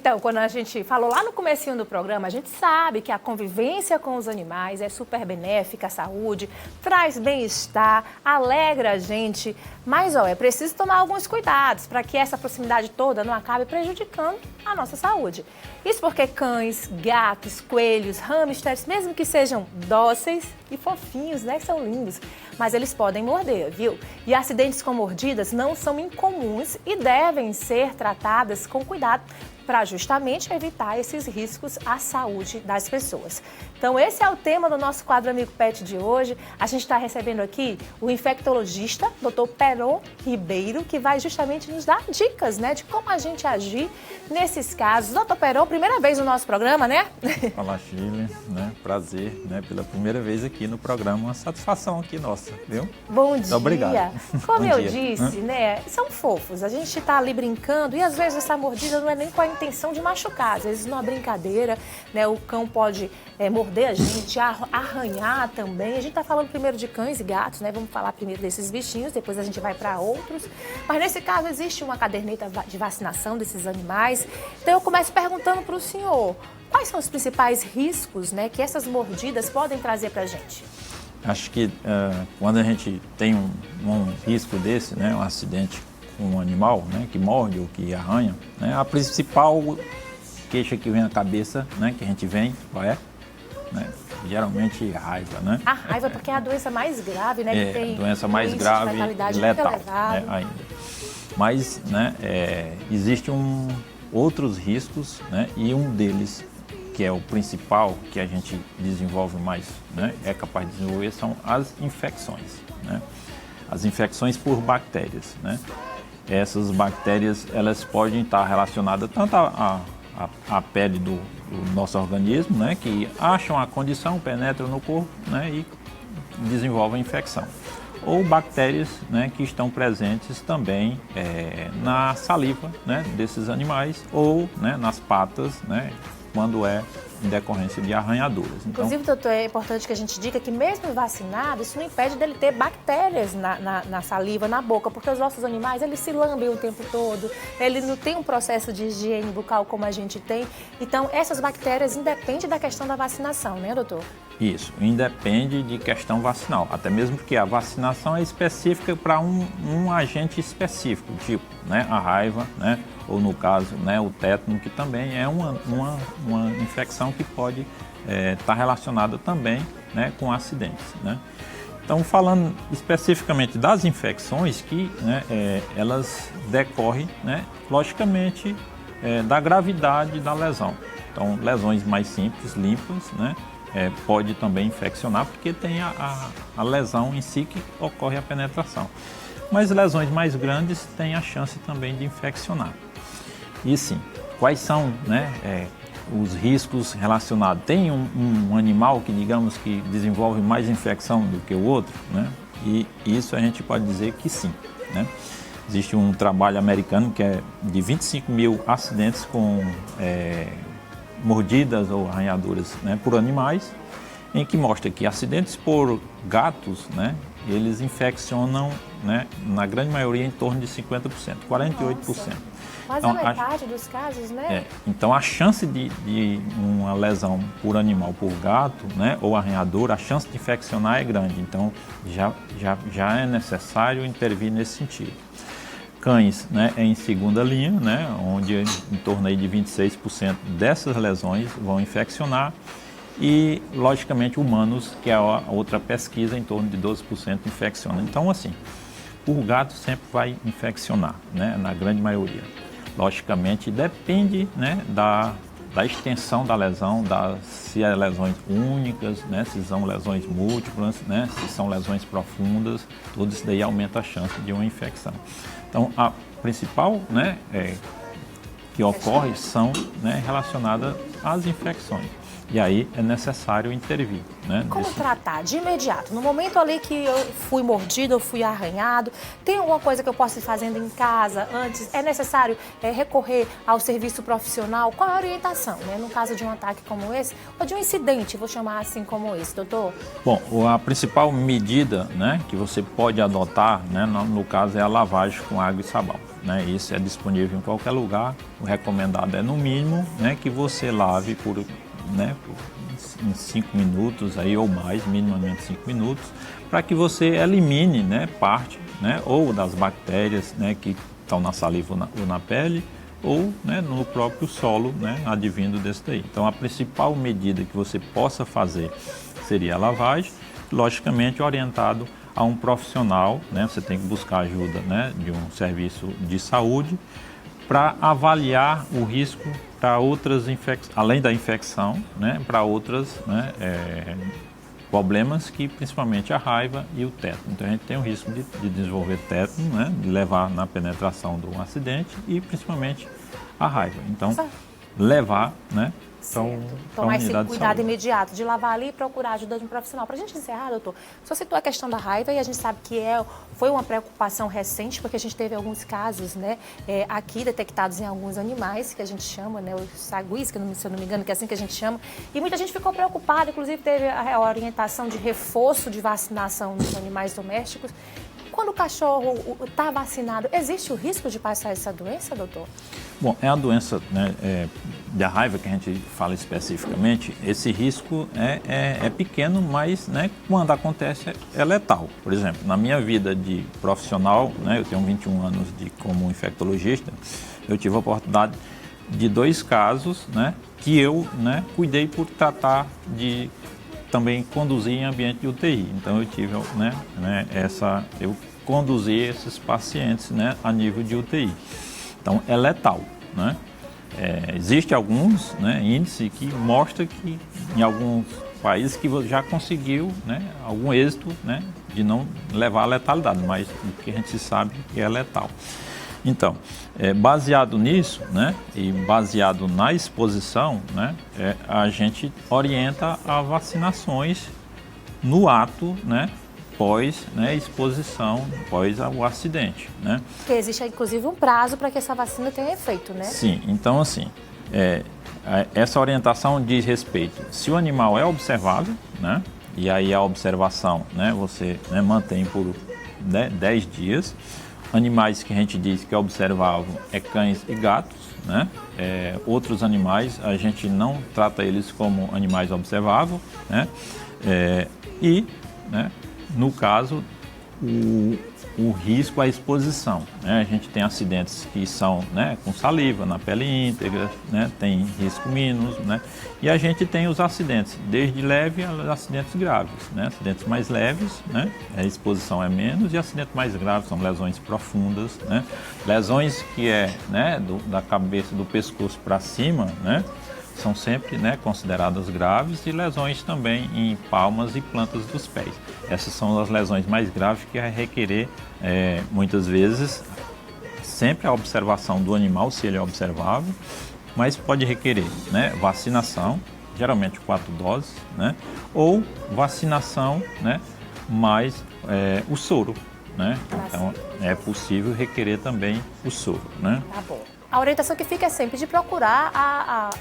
Então, quando a gente falou lá no comecinho do programa, a gente sabe que a convivência com os animais é super benéfica à saúde, traz bem-estar, alegra a gente, mas é preciso tomar alguns cuidados para que essa proximidade toda não acabe prejudicando a nossa saúde. Isso porque cães, gatos, coelhos, hamsters, mesmo que sejam dóceis e fofinhos, né, são lindos, mas eles podem morder, viu? E acidentes com mordidas não são incomuns e devem ser tratadas com cuidado para justamente evitar esses riscos à saúde das pessoas. Então, esse é o tema do nosso quadro Amigo Pet de hoje. A gente está recebendo aqui o infectologista, Dr. Peron Ribeiro, que vai justamente nos dar dicas, né, de como a gente agir nesses casos. Dr. Peron, primeira vez no nosso programa, né? Olá, Chile, né? Prazer, né? Pela primeira vez aqui no programa, uma satisfação aqui nossa, viu? Bom dia. Obrigado. Como Bom eu dia. disse, né, são fofos. A gente está ali brincando e às vezes essa mordida não é nem com a intenção de machucar. Às vezes numa brincadeira, né, o cão pode morder a gente, arranhar também. A gente está falando primeiro de cães e gatos, né? Vamos falar primeiro desses bichinhos, depois a gente vai para outros. Mas nesse caso existe uma caderneta de vacinação desses animais. Então eu começo perguntando para o senhor, quais são os principais riscos, né, que essas mordidas podem trazer para a gente? Acho que quando a gente tem um risco desse, né, um acidente com um animal, né, que morde ou que arranha, né, a principal queixa que vem à cabeça, né, que a gente vem, qual é? Né, geralmente raiva, né? A raiva porque é a doença mais grave, né? Que tem doença mais grave e letal, né, ainda. Mas, né, existem outros riscos, né, e um deles, que é o principal, que a gente desenvolve mais, né, é capaz de desenvolver, são as infecções, né? As infecções por bactérias, né? Essas bactérias, elas podem estar relacionadas tanto à pele do nosso organismo, né, que acham a condição, penetram no corpo, né, e desenvolvem infecção. Ou bactérias, né, que estão presentes também na saliva, né, desses animais ou, né, nas patas, né, quando é em decorrência de arranhaduras. Então, inclusive, doutor, é importante que a gente diga que mesmo vacinado, isso não impede dele ter bactérias na saliva, na boca, porque os nossos animais, eles se lambem o tempo todo, eles não têm um processo de higiene bucal como a gente tem. Então, essas bactérias independem da questão da vacinação, né, doutor? Isso, independe de questão vacinal, até mesmo porque a vacinação é específica para um agente específico, tipo, né, a raiva, né, ou no caso, né, o tétano, que também é uma infecção que pode estar relacionada também, né, com acidentes, né. Então, falando especificamente das infecções, que, né, elas decorrem, né, logicamente, da gravidade da lesão. Então, lesões mais simples, limpas, né, pode também infeccionar, porque tem a lesão em si que ocorre a penetração. Mas lesões mais grandes têm a chance também de infeccionar. E sim, quais são, né, os riscos relacionados? Tem um animal que, digamos, que desenvolve mais infecção do que o outro, né? E isso a gente pode dizer que sim, né? Existe um trabalho americano que é de 25 mil acidentes com mordidas ou arranhaduras, né, por animais, em que mostra que acidentes por gatos, né, eles infeccionam, né, na grande maioria em torno de 50%, 48%. Nossa. Quase Então, a metade dos casos, né? Então, a chance de uma lesão por animal, por gato, né, ou arranhador, a chance de infeccionar é grande. Então, já é necessário intervir nesse sentido. Cães, né, é em segunda linha, né, onde em torno aí de 26% dessas lesões vão infeccionar. E, logicamente, humanos, que é a outra pesquisa, em torno de 12% infecciona. Então, assim, o gato sempre vai infeccionar, né, na grande maioria. Logicamente, depende, né, da extensão da lesão, se é lesões únicas, né, se são lesões múltiplas, né, se são lesões profundas, tudo isso daí aumenta a chance de uma infecção. Então, a principal, né, que ocorre são, né, relacionadas às infecções. E aí é necessário intervir, né? Como tratar de imediato? No momento ali que eu fui mordido, eu fui arranhado, tem alguma coisa que eu possa ir fazendo em casa antes? É necessário recorrer ao serviço profissional? Qual é a orientação, né? No caso de um ataque como esse, ou de um incidente, vou chamar assim como esse, doutor? Bom, a principal medida, né, que você pode adotar, né, no caso é a lavagem com água e sabão. né, isso é disponível em qualquer lugar. O recomendado é, no mínimo, né, que você lave em 5 minutos aí, ou mais, minimamente 5 minutos, para que você elimine, né, parte, né, ou das bactérias, né, que estão na saliva ou na pele, ou, né, no próprio solo, né, advindo desse daí. Então, a principal medida que você possa fazer seria a lavagem, logicamente orientado a um profissional, né, você tem que buscar ajuda, né, de um serviço de saúde para avaliar o risco para outras infecções, além da infecção, né, para outras, né, problemas, que principalmente a raiva e o tétano. Então a gente tem o risco de desenvolver tétano, né, de levar na penetração do acidente, e principalmente a raiva. Então levar, né, tomar esse cuidado imediato de lavar ali e procurar a ajuda de um profissional. Para a gente encerrar, doutor, só citou a questão da raiva, e a gente sabe que foi uma preocupação recente, porque a gente teve alguns casos, né, aqui detectados em alguns animais, que a gente chama, né, os saguis, se eu não me engano, que é assim que a gente chama, e muita gente ficou preocupada, inclusive teve a orientação de reforço de vacinação nos animais domésticos. Quando o cachorro está vacinado, existe o risco de passar essa doença, doutor? Bom, é a doença, né, da raiva que a gente fala especificamente. Esse risco é pequeno, mas, né, quando acontece é letal. Por exemplo, na minha vida de profissional, né, eu tenho 21 anos como infectologista, eu tive a oportunidade de 2 casos, né, que eu, né, cuidei por tratar de também conduzir em ambiente de UTI. Então eu tive, eu conduzi esses pacientes, né, a nível de UTI. Então é letal, né? Existe alguns, né, índices que mostra que em alguns países que já conseguiu, né, algum êxito, né, de não levar à letalidade, mas o que a gente sabe que é letal. Então, baseado nisso, né, e baseado na exposição, né, a gente orienta a vacinações no ato, né, pós, né, exposição, pós o acidente, né? Porque existe, inclusive, um prazo para que essa vacina tenha efeito, né? Sim, então assim, essa orientação diz respeito, se o animal é observável, né, e aí a observação, né, você, né, mantém por 10 dias. Animais que a gente diz que é observável é cães e gatos, né? Outros animais a gente não trata eles como animais observáveis, né? Né, no caso, o risco à exposição, né? A gente tem acidentes que são, né, com saliva, na pele íntegra, né, tem risco mínimo, né? E a gente tem os acidentes, desde leve a acidentes graves, né? Acidentes mais leves, né, a exposição é menos, e acidentes mais graves são lesões profundas, né? Lesões que né, da cabeça, do pescoço para cima, né, são sempre, né, consideradas graves, e lesões também em palmas e plantas dos pés. Essas são as lesões mais graves, que vai requerer, muitas vezes, sempre a observação do animal, se ele é observável, mas pode requerer, né, vacinação, geralmente 4 doses, né, ou vacinação, né, mais o soro, né? Então é possível requerer também o soro, né? Tá bom. A orientação que fica é sempre de procurar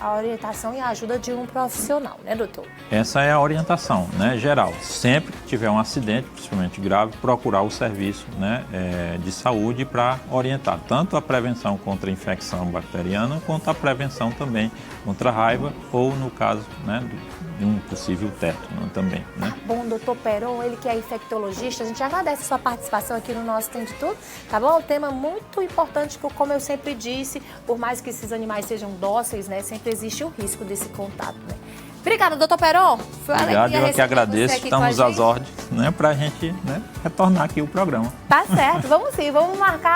a orientação e a ajuda de um profissional, né, doutor? Essa é a orientação, né, geral. Sempre que tiver um acidente, principalmente grave, procurar o serviço, né, de saúde para orientar tanto a prevenção contra a infecção bacteriana, quanto a prevenção também contra a raiva, ou no caso, né, de um possível tétano também, né? Bom, doutor Peron, ele que é infectologista, a gente agradece a sua participação aqui no nosso Tem de Tudo, tá bom? Um tema muito importante, que, como eu sempre disse, por mais que esses animais sejam dóceis, né, sempre existe o risco desse contato, né? Obrigada, doutor Peron. Obrigado, eu que agradeço. Estamos às ordens, né, para a gente, né, retornar aqui o programa. Tá certo, vamos sim, vamos marcar.